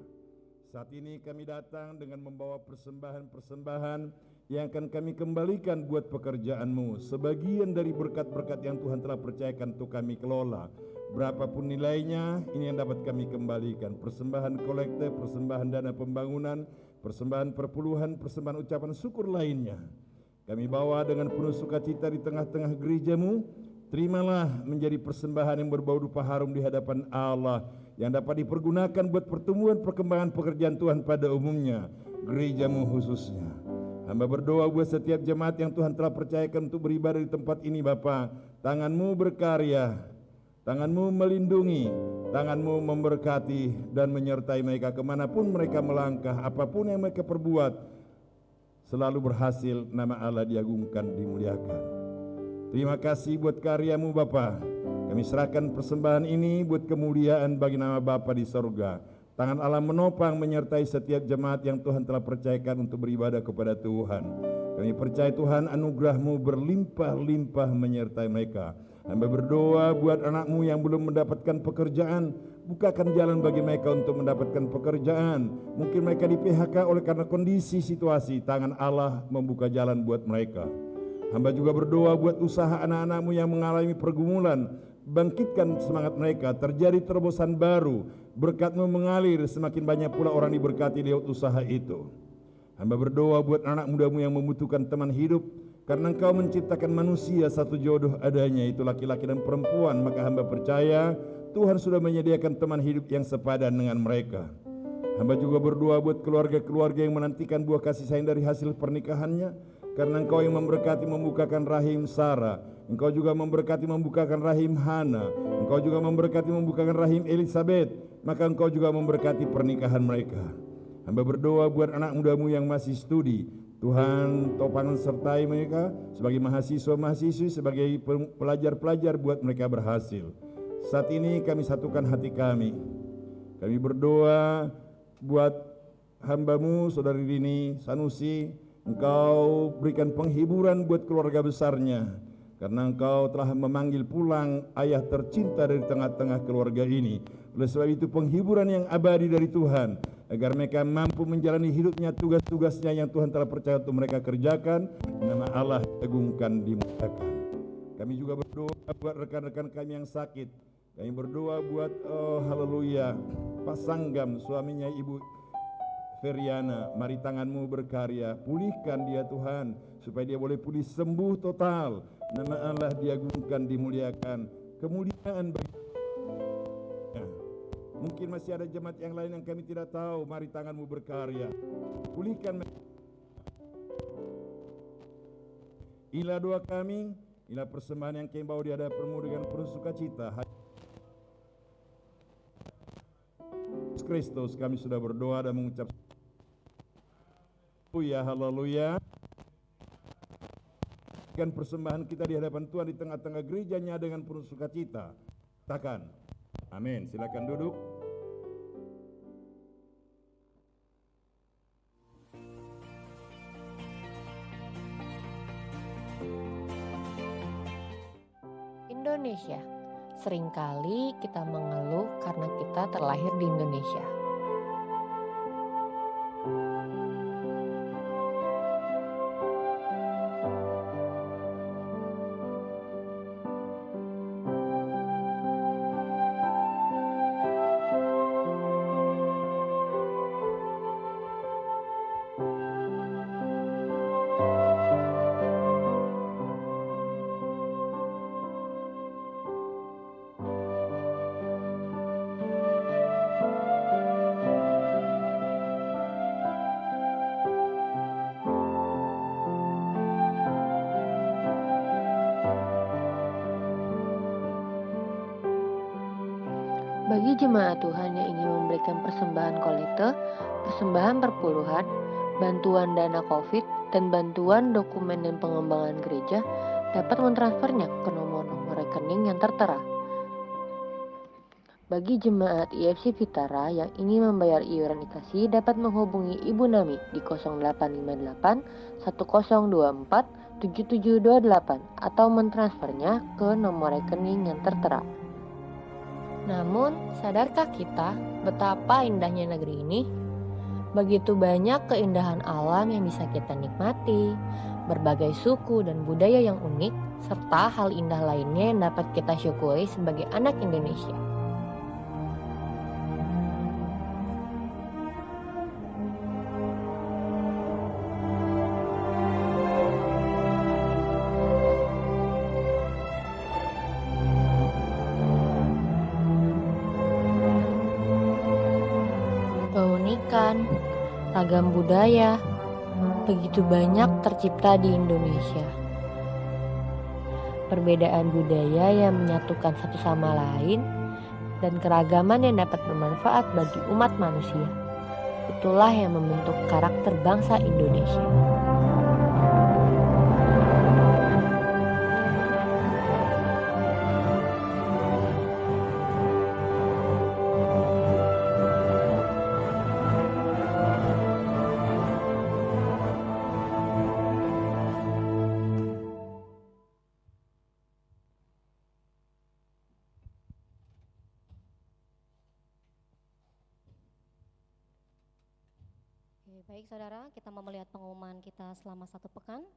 Speaker 8: Saat ini kami datang dengan membawa persembahan-persembahan yang akan kami kembalikan buat pekerjaan-Mu. Sebagian dari berkat-berkat yang Tuhan telah percayakan untuk kami kelola, berapapun nilainya, ini yang dapat kami kembalikan. Persembahan kolekte, persembahan dana pembangunan, persembahan perpuluhan, persembahan ucapan syukur lainnya, kami bawa dengan penuh sukacita di tengah-tengah gereja-Mu. Terimalah menjadi persembahan yang berbau dupa harum di hadapan Allah, yang dapat dipergunakan buat pertumbuhan perkembangan pekerjaan Tuhan pada umumnya, gereja-Mu khususnya. Hamba berdoa buat setiap jemaat yang Tuhan telah percayakan untuk beribadah di tempat ini Bapa. Tangan-Mu berkarya, Tangan-Mu melindungi, Tangan-Mu memberkati dan menyertai mereka kemanapun mereka melangkah. Apapun yang mereka perbuat selalu berhasil, nama Allah diagungkan, dimuliakan. Terima kasih buat karya-Mu Bapa. Kami serahkan persembahan ini buat kemuliaan bagi nama Bapa di sorga. Tangan Allah menopang menyertai setiap jemaat yang Tuhan telah percayakan untuk beribadah kepada Tuhan. Kami percaya Tuhan, anugerah-Mu berlimpah-limpah menyertai mereka. Hamba berdoa buat anak-Mu yang belum mendapatkan pekerjaan, bukakan jalan bagi mereka untuk mendapatkan pekerjaan. Mungkin mereka di PHK oleh karena kondisi situasi, tangan Allah membuka jalan buat mereka. Hamba juga berdoa buat usaha anak-anak-Mu yang mengalami pergumulan, bangkitkan semangat mereka, terjadi terobosan baru, berkat-Mu mengalir, semakin banyak pula orang diberkati lewat usaha itu. Hamba berdoa buat anak muda-Mu yang membutuhkan teman hidup, karena Engkau menciptakan manusia satu jodoh adanya, itu laki-laki dan perempuan, maka hamba percaya Tuhan sudah menyediakan teman hidup yang sepadan dengan mereka. Hamba juga berdoa buat keluarga-keluarga yang menantikan buah kasih sayang dari hasil pernikahannya, karena Engkau yang memberkati membukakan rahim Sarah, Engkau juga memberkati membukakan rahim Hana, Engkau juga memberkati membukakan rahim Elizabeth, maka Engkau juga memberkati pernikahan mereka. Hamba berdoa buat anak mudamu yang masih studi, Tuhan topang sertai mereka sebagai mahasiswa-mahasiswi, sebagai pelajar-pelajar buat mereka berhasil. Saat ini kami satukan hati kami. Kami berdoa buat hambamu saudari Rini Sanusi, Engkau berikan penghiburan buat keluarga besarnya, karena Engkau telah memanggil pulang ayah tercinta dari tengah-tengah keluarga ini. Oleh sebab itu penghiburan yang abadi dari Tuhan, agar mereka mampu menjalani hidupnya, tugas-tugasnya yang Tuhan telah percaya untuk mereka kerjakan. Nama Allah diagungkan, dimuliakan. Kami juga berdoa buat rekan-rekan kami yang sakit. Kami berdoa buat haleluya Pak Sanggam, suaminya Ibu Feriana. Mari tanganmu berkarya, pulihkan dia Tuhan, supaya dia boleh pulih sembuh total. Nama Allah diagungkan, dimuliakan. Kemuliaan bagi mungkin masih ada jemaat yang lain yang kami tidak tahu. Mari tanganmu berkarya, pulihkan. Inilah doa kami, inilah persembahan yang kami bawa di hadapan-Mu dengan penuh sukacita. Kristus kami sudah berdoa dan mengucap haleluya, haleluya. Dan persembahan kita di hadapan Tuhan di tengah-tengah gerejanya dengan penuh sukacita. Katakan amin. Silakan duduk.
Speaker 9: Indonesia. Seringkali kita mengeluh karena kita terlahir di Indonesia. Bagi jemaat Tuhan yang ingin memberikan persembahan kolekte, persembahan perpuluhan, bantuan dana COVID, dan bantuan dokumen dan pengembangan gereja, dapat mentransfernya ke nomor-nomor rekening yang tertera. Bagi jemaat IFC Fitara yang ingin membayar iuran IKASI, dapat menghubungi Ibu Nami di 0858 1024 7728 atau mentransfernya ke nomor rekening yang tertera. Namun, sadarkah kita betapa indahnya negeri ini? Begitu banyak keindahan alam yang bisa kita nikmati, berbagai suku dan budaya yang unik, serta hal indah lainnya yang dapat kita syukuri sebagai anak Indonesia. Keunikan, ragam budaya, begitu banyak tercipta di Indonesia. Perbedaan budaya yang menyatukan satu sama lain dan keragaman yang dapat bermanfaat bagi umat manusia. Itulah yang membentuk karakter bangsa Indonesia.
Speaker 2: Baik saudara, kita mau melihat pengumuman kita selama 1 pekan.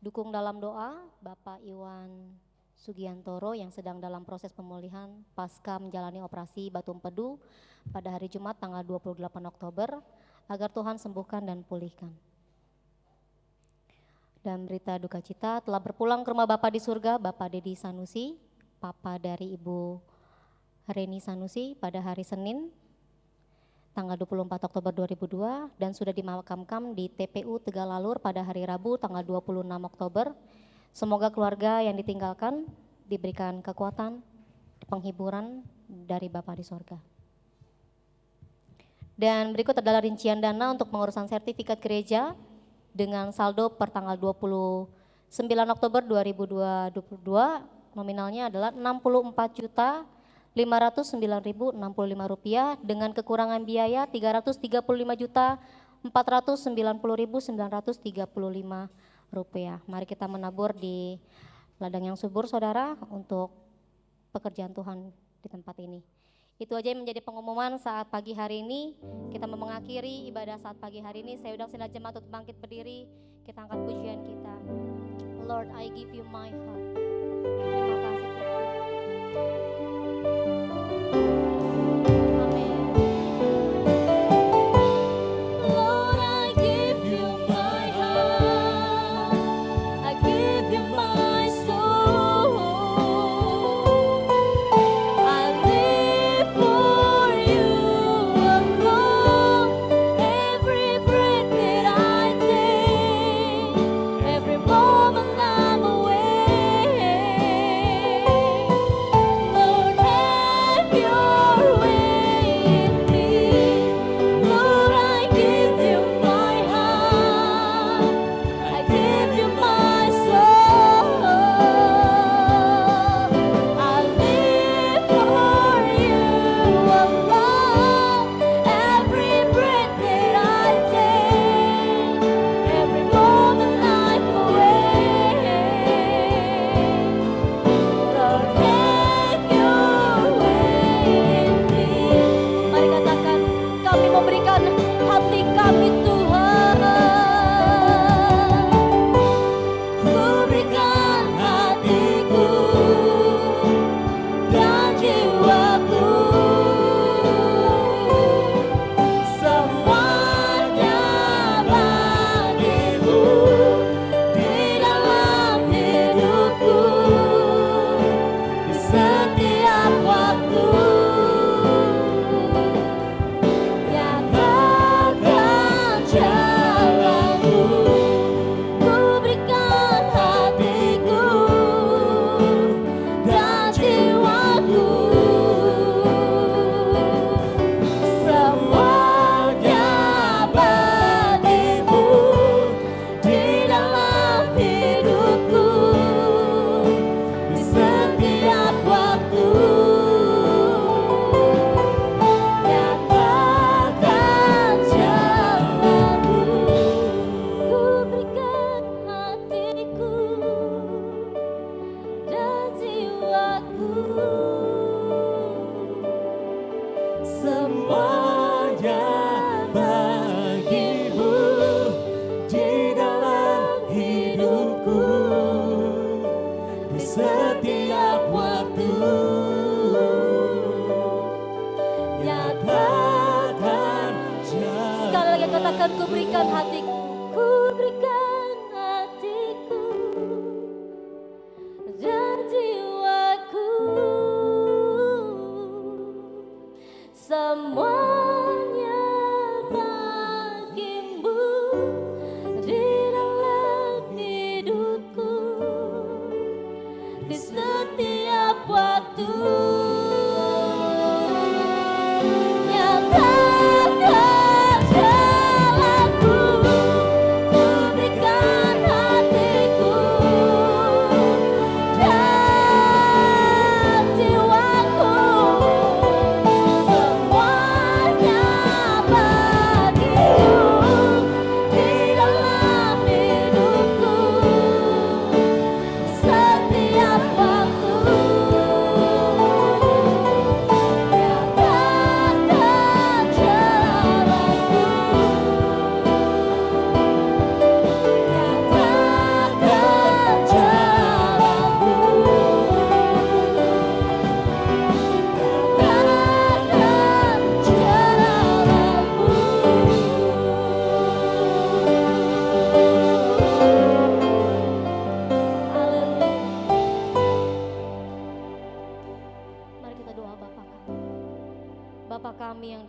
Speaker 2: Dukung dalam doa Bapak Iwan Sugiantoro yang sedang dalam proses pemulihan pasca menjalani operasi batu empedu pada hari Jumat tanggal 28 Oktober, agar Tuhan sembuhkan dan pulihkan. Dan berita duka cita telah berpulang ke rumah Bapak di surga, Bapak Dedi Sanusi, Papa dari Ibu Reni Sanusi pada hari Senin, tanggal 24 Oktober 2002 dan sudah dimakamkan di TPU Tegalalur pada hari Rabu tanggal 26 Oktober. Semoga keluarga yang ditinggalkan diberikan kekuatan, penghiburan dari Bapa di sorga. Dan berikut adalah rincian dana untuk pengurusan sertifikat gereja dengan saldo per tanggal 29 Oktober 2022 nominalnya adalah Rp64.509.065 dengan kekurangan biaya Rp335.490.935. Mari kita menabur di ladang yang subur saudara untuk pekerjaan Tuhan di tempat ini. Itu aja yang menjadi pengumuman saat pagi hari ini. Kita mau mengakhiri ibadah saat pagi hari ini. Saya undang Sinat Jemaat untuk bangkit berdiri. Kita angkat pujian kita. Lord, I give you my heart. Terima kasih Tuhan. Amin. Lord, I give you my heart. I give you my soul. I live for you alone. Every breath that I take, every moment I'm awake. Lord, have your way in me. Lord, I give you my heart. I give you my soul. I live for you alone. Every breath that I take, every moment I'm awake. Lord, have your way in me. Mari katakan, kami memberikan hati kami Tuhan. Ku berikan hatiku dan jiwaku, semuanya bagimu di dalam hidupku, di setiap waktu. Nyatakan jalanku, ku berikan hatiku dan jiwaku, semuanya bagimu di dalam hidupku, di setiap waktu. Nyatakan jalanku, ku berikan hatiku dan jiwaku, semuanya bagimu di dalam hidupku, di setiap waktu. Nyatakan jalanku. Sekali lagi katakan, ku berikan hatiku, ku berikan hatiku dan jiwaku, semuanya bagimu di dalam hidupku, di setiap waktu. Nyatakan jalanku, ku berikan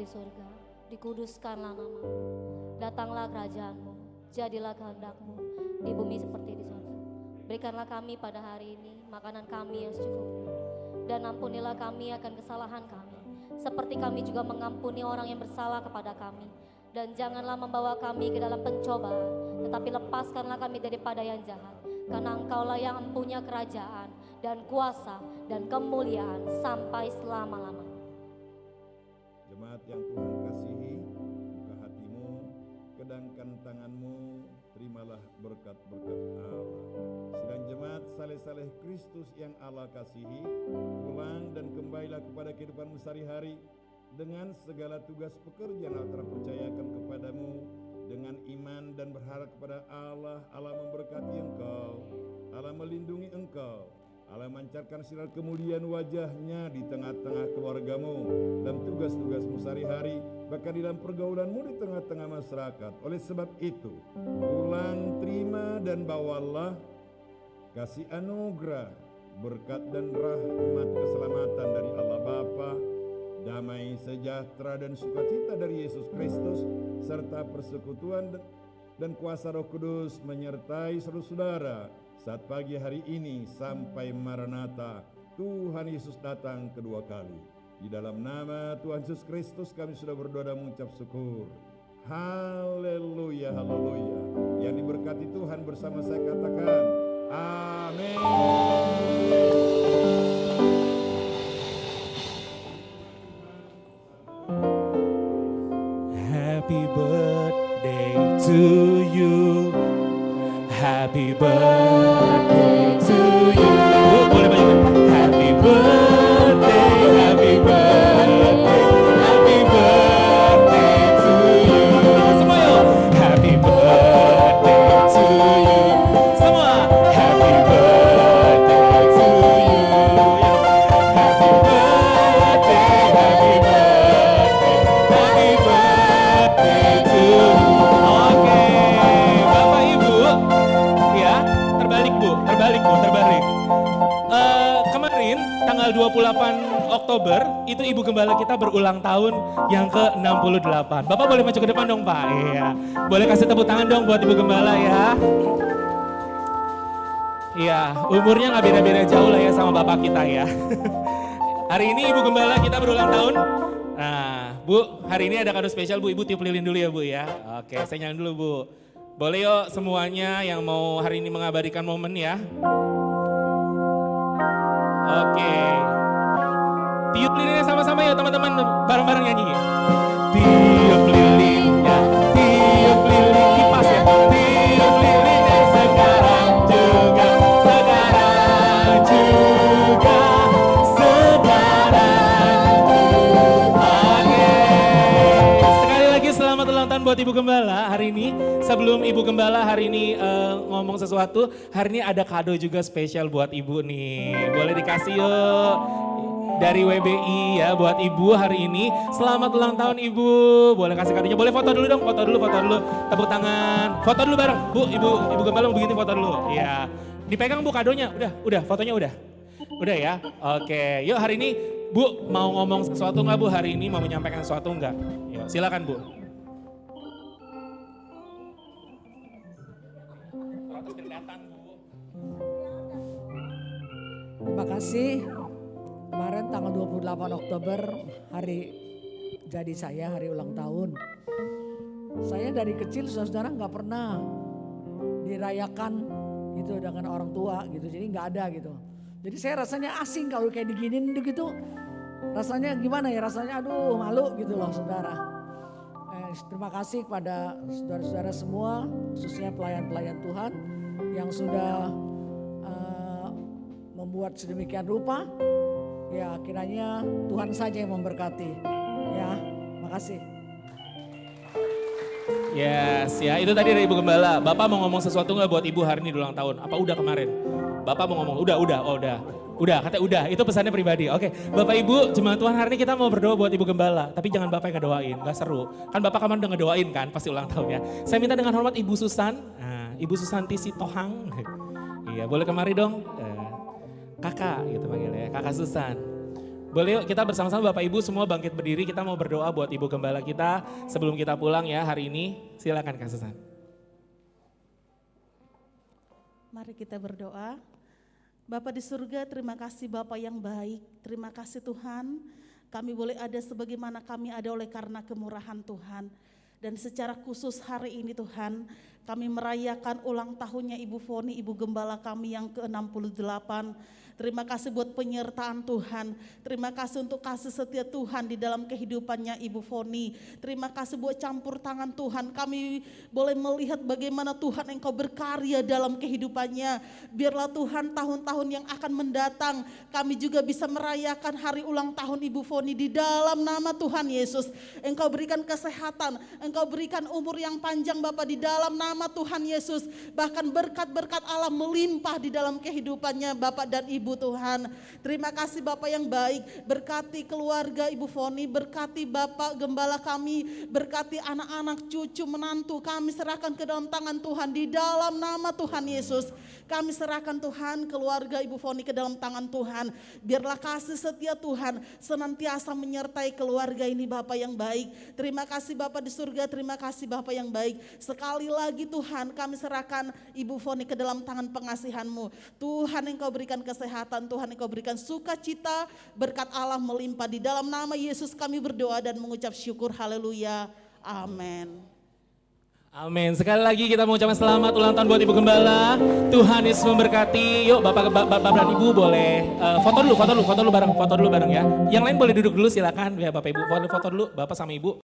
Speaker 2: di surga, dikuduskanlah namamu, datanglah kerajaanmu, jadilah kehendakmu di bumi seperti di surga. Berikanlah kami pada hari ini makanan kami yang secukupnya, dan ampunilah kami akan kesalahan kami, seperti kami juga mengampuni orang yang bersalah kepada kami. Dan janganlah membawa kami ke dalam pencobaan, tetapi lepaskanlah kami daripada yang jahat. Karena Engkaulah yang mempunyai kerajaan dan kuasa dan kemuliaan sampai selama-lamanya.
Speaker 8: Jemaat yang Tuhan kasihi, buka hatimu, kedangkan tanganmu, terimalah berkat-berkat Allah. Sedang jemaat saleh-saleh Kristus yang Allah kasihi, pulang dan kembalilah kepada kehidupanmu sehari-hari dengan segala tugas pekerjaan Allah telah percayakan kepadamu, dengan iman dan berharap kepada Allah. Allah memberkati engkau, Allah melindungi engkau, Allah memancarkan sinar kemuliaan wajahnya di tengah-tengah keluargamu dan tugas-tugasmu sehari-hari, bahkan di dalam pergaulanmu di tengah-tengah masyarakat. Oleh sebab itu, pulang, terima dan bawalah kasih anugerah, berkat dan rahmat keselamatan dari Allah Bapa, damai sejahtera dan sukacita dari Yesus Kristus, serta persekutuan dan kuasa Roh Kudus menyertai saudara-saudara saat pagi hari ini sampai Maranatha, Tuhan Yesus datang kedua kali. Di dalam nama Tuhan Yesus Kristus kami sudah berdoa dan mengucap syukur. Haleluya, haleluya. Yang diberkati Tuhan bersama saya katakan, amin.
Speaker 1: Happy birthday to you. Happy birthday to you. Boleh banyak. Happy birthday, happy birthday, happy birthday to you. Semua yuk. Happy birthday to you. Semua. Happy birthday to you. Happy birthday, happy birthday, happy birthday to you. Oke, Bapak Ibu, ya terbalik Bu. Kemarin tanggal 28 Oktober itu Ibu Gembala kita berulang tahun yang ke-68. Bapak boleh maju ke depan dong Pak. Iya. Boleh kasih tepuk tangan dong buat Ibu Gembala ya. Iya, umurnya nggak beda-beda jauh lah ya sama Bapak kita ya. Hari ini Ibu Gembala kita berulang tahun. Nah, Bu, hari ini ada kado spesial Bu. Ibu tiup lilin dulu ya Bu ya. Oke, saya nyalain dulu Bu. Boleh yuk semuanya yang mau hari ini mengabadikan momen ya. Oke. Tiup lilinnya sama-sama ya teman-teman, bareng-bareng nyanyi. Tiup lilinnya, tiup lilin kipas ya. Tiup lilinnya sekarang juga, sekarang juga, sekarang juga. Oke. Sekali lagi selamat ulang tahun buat Ibu Gembala hari ini. Sebelum Ibu Gembala hari ini ngomong sesuatu, hari ini ada kado juga spesial buat Ibu nih. Boleh dikasih yuk. Dari WBI ya buat Ibu hari ini. Selamat ulang tahun Ibu. Boleh kasih kadonya. Boleh foto dulu dong, foto dulu. Tepuk tangan. Foto dulu bareng. Bu, Ibu Gembala mau begini foto dulu. Iya. Dipegang Bu kadonya. Udah, fotonya udah. Udah ya. Oke. Yuk hari ini Bu mau ngomong sesuatu nggak Bu hari ini? Mau menyampaikan sesuatu nggak? Yuk silakan Bu.
Speaker 10: Terima kasih. Kemarin tanggal 28 Oktober hari jadi saya, hari ulang tahun. Saya dari kecil saudara nggak pernah dirayakan gitu dengan orang tua gitu, jadi nggak ada gitu. Jadi saya rasanya asing kalau kayak diginin gitu. Rasanya gimana ya, rasanya aduh malu gitu loh saudara. Terima kasih kepada saudara-saudara semua, khususnya pelayan-pelayan Tuhan yang sudah membuat sedemikian rupa. Ya kiranya Tuhan saja yang memberkati. Ya, makasih.
Speaker 1: Yes, ya itu tadi dari Ibu Gembala. Bapak mau ngomong sesuatu nggak buat Ibu hari ini di ulang tahun? Apa udah kemarin? Bapak mau ngomong, udah, katanya udah, itu pesannya pribadi. Oke, Bapak Ibu, jemaat Tuhan hari ini kita mau berdoa buat Ibu Gembala. Tapi jangan Bapak yang ngedoain, gak seru. Kan Bapak kemarin udah ngedoain kan, pasti ulang tahunnya. Saya minta dengan hormat Ibu Susan, Ibu Susanti Sitohang. Iya, boleh kemari dong. Kakak gitu panggilnya, Kakak Susan. Boleh yuk kita bersama-sama Bapak Ibu semua bangkit berdiri, kita mau berdoa buat Ibu Gembala kita sebelum kita pulang ya hari ini. Silakan Kak Susan.
Speaker 11: Mari kita berdoa. Bapa di surga, terima kasih Bapa yang baik. Terima kasih Tuhan, kami boleh ada sebagaimana kami ada oleh karena kemurahan Tuhan. Dan secara khusus hari ini Tuhan, kami merayakan ulang tahunnya Ibu Foni, Ibu Gembala kami yang ke-68. Terima kasih buat penyertaan Tuhan. Terima kasih untuk kasih setia Tuhan di dalam kehidupannya Ibu Foni. Terima kasih buat campur tangan Tuhan. Kami boleh melihat bagaimana Tuhan Engkau berkarya dalam kehidupannya. Biarlah Tuhan tahun-tahun yang akan mendatang kami juga bisa merayakan hari ulang tahun Ibu Foni di dalam nama Tuhan Yesus. Engkau berikan kesehatan, Engkau berikan umur yang panjang Bapa di dalam nama Tuhan Yesus. Bahkan berkat-berkat Allah melimpah di dalam kehidupannya Bapak dan Ibu Tuhan. Terima kasih Bapak yang baik, berkati keluarga Ibu Foni, berkati Bapak Gembala kami, berkati anak-anak, cucu, menantu, kami serahkan ke dalam tangan Tuhan di dalam nama Tuhan Yesus. Kami serahkan Tuhan keluarga Ibu Foni ke dalam tangan Tuhan. Biarlah kasih setia Tuhan senantiasa menyertai keluarga ini Bapak yang baik. Terima kasih Bapak di surga, terima kasih Bapak yang baik. Sekali lagi Tuhan kami serahkan Ibu Foni ke dalam tangan pengasihan-Mu. Tuhan Engkau berikan kesehatan, Tuhan Engkau berikan sukacita, berkat Allah melimpah. Di dalam nama Yesus kami berdoa dan mengucap syukur, haleluya, amin.
Speaker 1: Amin. Sekali lagi kita mengucapkan selamat ulang tahun buat Ibu Gembala. Tuhan Yesus memberkati. Yuk Bapak dan Ibu boleh foto dulu bareng ya. Yang lain boleh duduk dulu silakan ya Bapak Ibu. Foto dulu Bapak sama Ibu.